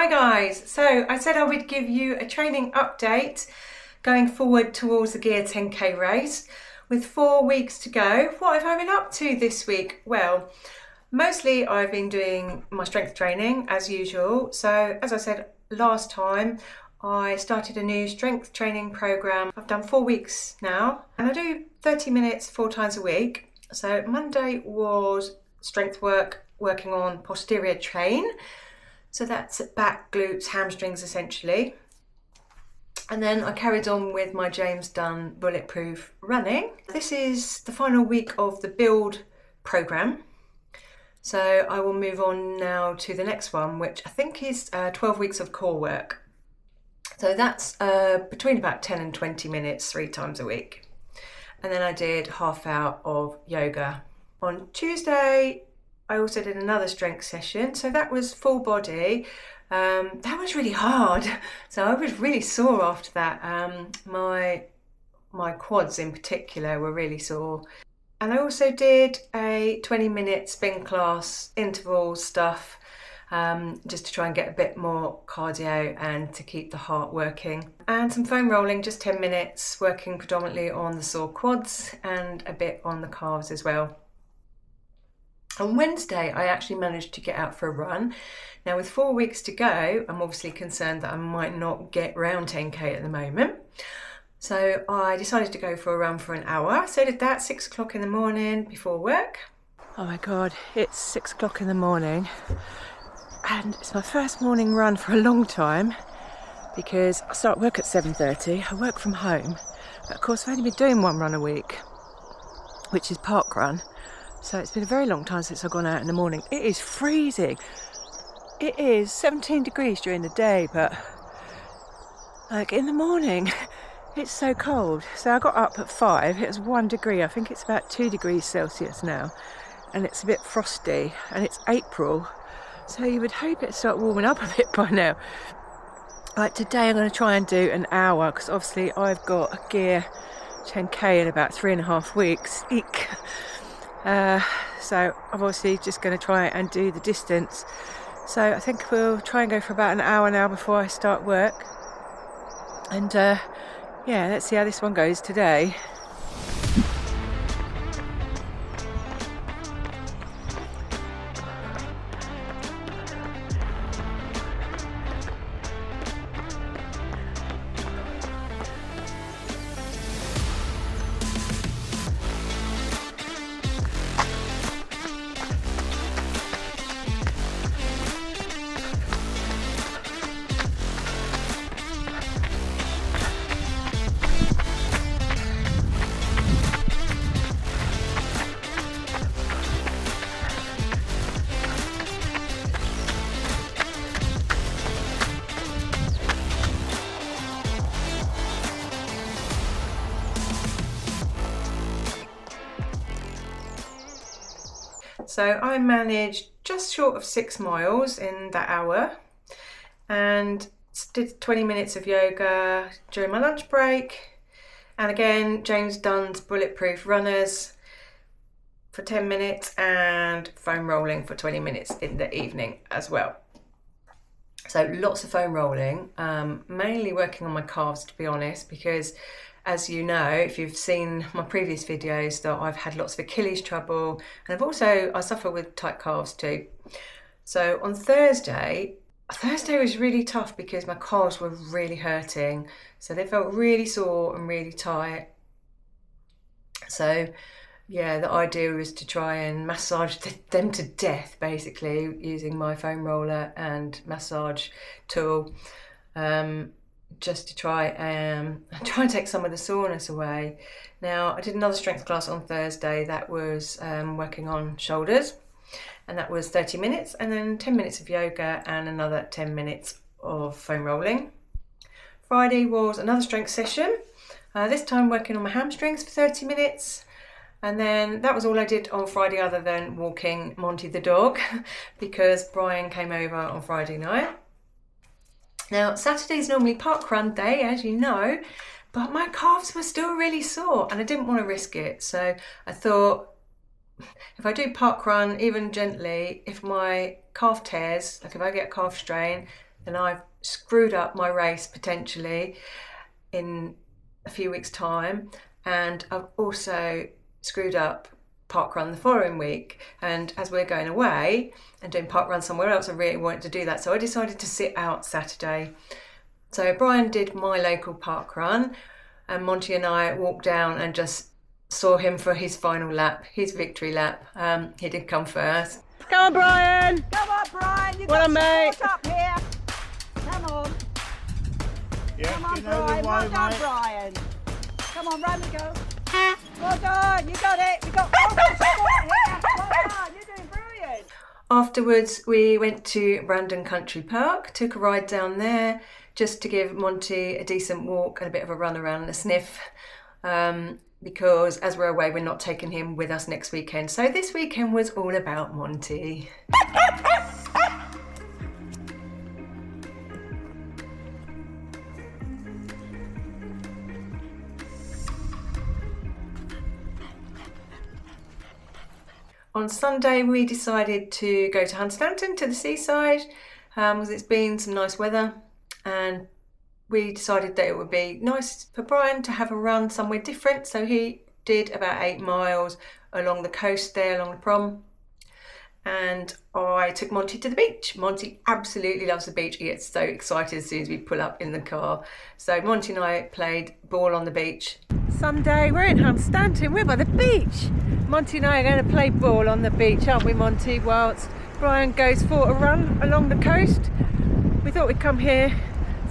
Hi guys, so I said I would give you a training update going forward towards the Gear 10k race with 4 weeks to go. What have I been up to this week? Well, mostly I've been doing my strength training as usual. So as I said last time, I started a new strength training program. I've done 4 weeks now and I do 30 minutes 4 times a week. So Monday was strength work, working on posterior chain. So that's back, glutes, hamstrings essentially. And then I carried on with my James Dunn bulletproof running. This is the final week of the build program. So I will move on now to the next one, which I think is 12 weeks of core work. So that's between about 10 and 20 minutes, 3 times a week. And then I did half hour of yoga. On Tuesday, I also did another strength session, so that was full body. That was really hard, so I was really sore after that. My quads in particular were really sore. And I also did a 20-minute spin class interval stuff, just to try and get a bit more cardio and to keep the heart working. And some foam rolling, just 10 minutes, working predominantly on the sore quads and a bit on the calves as well. On Wednesday, I actually managed to get out for a run. Now with 4 weeks to go, I'm obviously concerned that I might not get round 10k at the moment. So I decided to go for a run for an hour. So I did that 6 o'clock in the morning before work. Oh my God, it's 6 o'clock in the morning. And it's my first morning run for a long time because I start work at 7:30. I work from home. But of course, I've only been doing one run a week, which is park run. So it's been a very long time since I've gone out in the morning. It is freezing. It is 17 degrees during the day, but like in the morning, it's so cold. So I got up at 5, it was 1 degree. I think it's about 2 degrees Celsius now. And it's a bit frosty and it's April. So you would hope it'd start warming up a bit by now. Like today I'm going to try and do an hour because obviously I've got a Gear 10k in about 3.5 weeks. Eek. So I'm obviously just going to try and do the distance. So I think we'll try and go for about an hour now before I start work. And yeah, let's see how this one goes today. So I managed just short of 6 miles in that hour and did 20 minutes of yoga during my lunch break. And again, James Dunn's bulletproof runners for 10 minutes and foam rolling for 20 minutes in the evening as well. So lots of foam rolling, mainly working on my calves to be honest, because as you know, if you've seen my previous videos, that I've had lots of Achilles trouble and I suffer with tight calves too. So on Thursday was really tough because my calves were really hurting. So they felt really sore and really tight. So yeah, the idea was to try and massage them to death, basically, using my foam roller and massage tool. Just to try and take some of the soreness away. Now, I did another strength class on Thursday that was working on shoulders, and that was 30 minutes, and then 10 minutes of yoga and another 10 minutes of foam rolling. Friday was another strength session, this time working on my hamstrings for 30 minutes, and then that was all I did on Friday other than walking Monty the dog because Brian came over on Friday night. Now, Saturday's normally park run day, as you know, but my calves were still really sore and I didn't want to risk it. So I thought, if I do park run, even gently, if my calf tears, like if I get a calf strain, and I've screwed up my race potentially in a few weeks' time, and I've also screwed up parkrun the following week. And as we're going away and doing parkrun somewhere else, I really wanted to do that, so I decided to sit out Saturday. So Brian did my local parkrun, and Monty and I walked down and just saw him for his final lap, his victory lap. He did come first. Come on, Brian! Come on, Brian! You've Well got done, support up here. Come on. Yeah, Come on, you know the Brian. Well way, done, mate. Brian. Come on, round we go. Well done. You got it. We got all the support here. Well done. You're doing brilliant. Afterwards, we went to Brandon Country Park, took a ride down there just to give Monty a decent walk and a bit of a run around and a sniff. Because as we're away, we're not taking him with us next weekend. So this weekend was all about Monty. On Sunday, we decided to go to Hunstanton, to the seaside, because it's been some nice weather, and we decided that it would be nice for Brian to have a run somewhere different. So he did about 8 miles along the coast there, along the prom, and I took Monty to the beach. Monty absolutely loves the beach. He gets so excited as soon as we pull up in the car. So Monty and I played ball on the beach. Sunday, we're in Hunstanton, we're by the beach. Monty and I are going to play ball on the beach, aren't we, Monty? Whilst Brian goes for a run along the coast. We thought we'd come here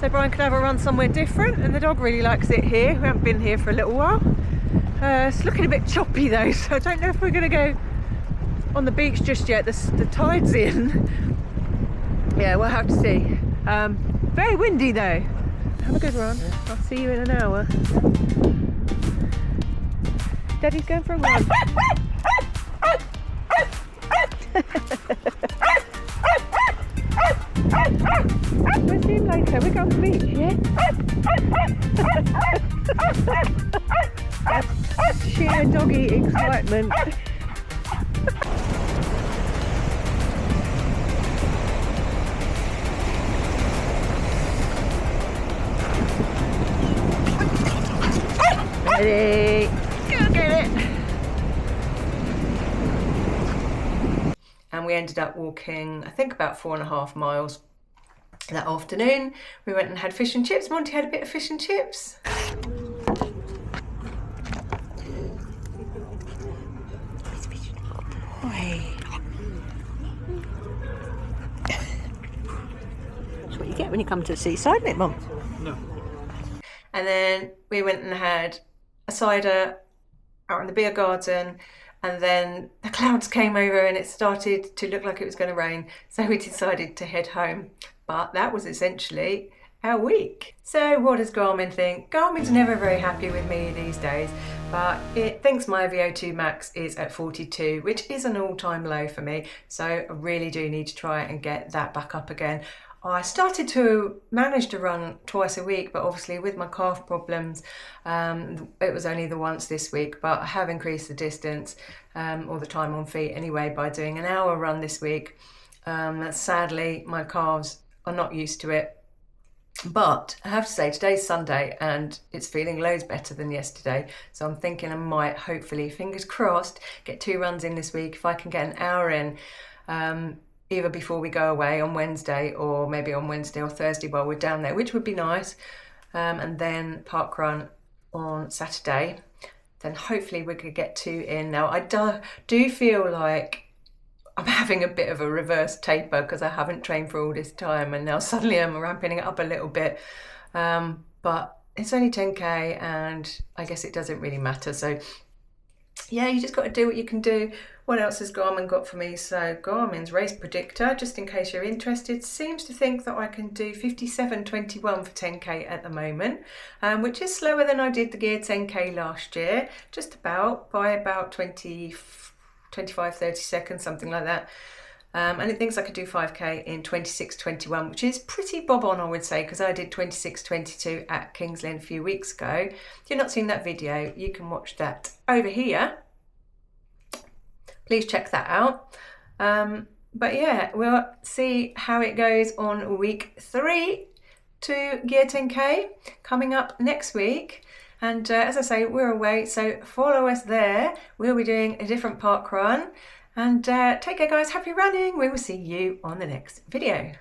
so Brian could have a run somewhere different, and the dog really likes it here. We haven't been here for a little while. It's looking a bit choppy though, so I don't know if we're going to go on the beach just yet. The tide's in. Yeah, we'll have to see. Very windy though. Have a good run. I'll see you in an hour. Daddy's going for a run. We'll see him later. We're going to the beach, yeah? That's sheer doggy excitement. Ready? Go get it! And we ended up walking, I think, about 4.5 miles that afternoon. We went and had fish and chips. Monty had a bit of fish and chips. That's what you get when you come to the seaside, isn't it, Mum? No. And then we went and had a cider out in the beer garden, and then the clouds came over and it started to look like it was going to rain, so we decided to head home. But that was essentially our week. So what does Garmin think? Garmin's never very happy with me these days, but it thinks my VO2 max is at 42, which is an all-time low for me, so I really do need to try and get that back up again. I started to manage to run twice a week, but obviously with my calf problems, it was only the once this week, but I have increased the distance, or the time on feet anyway, by doing an hour run this week. Sadly, my calves are not used to it. But I have to say, today's Sunday and it's feeling loads better than yesterday. So I'm thinking I might, hopefully, fingers crossed, get 2 runs in this week. If I can get an hour in, either before we go away on Wednesday, or maybe on Wednesday or Thursday while we're down there, which would be nice. And then park run on Saturday. Then hopefully we could get 2 in. Now I do feel like I'm having a bit of a reverse taper because I haven't trained for all this time, and now suddenly I'm ramping it up a little bit. But it's only 10k and I guess it doesn't really matter. So yeah, you just got to do what you can do. What else has Garmin got for me? So Garmin's race predictor, just in case you're interested, seems to think that I can do 57.21 for 10k at the moment, which is slower than I did the gear 10k last year, just about by about 25, 30 seconds, something like that. And it thinks I could do 5k in 26.21, which is pretty bob on, I would say, because I did 26.22 at King's Lynn a few weeks ago. If you've not seen that video, you can watch that over here. Please check that out. But yeah, we'll see how it goes on week 3 to Gear 10K coming up next week. And as I say, we're away, so follow us there. We'll be doing a different park run. And take care, guys. Happy running. We will see you on the next video.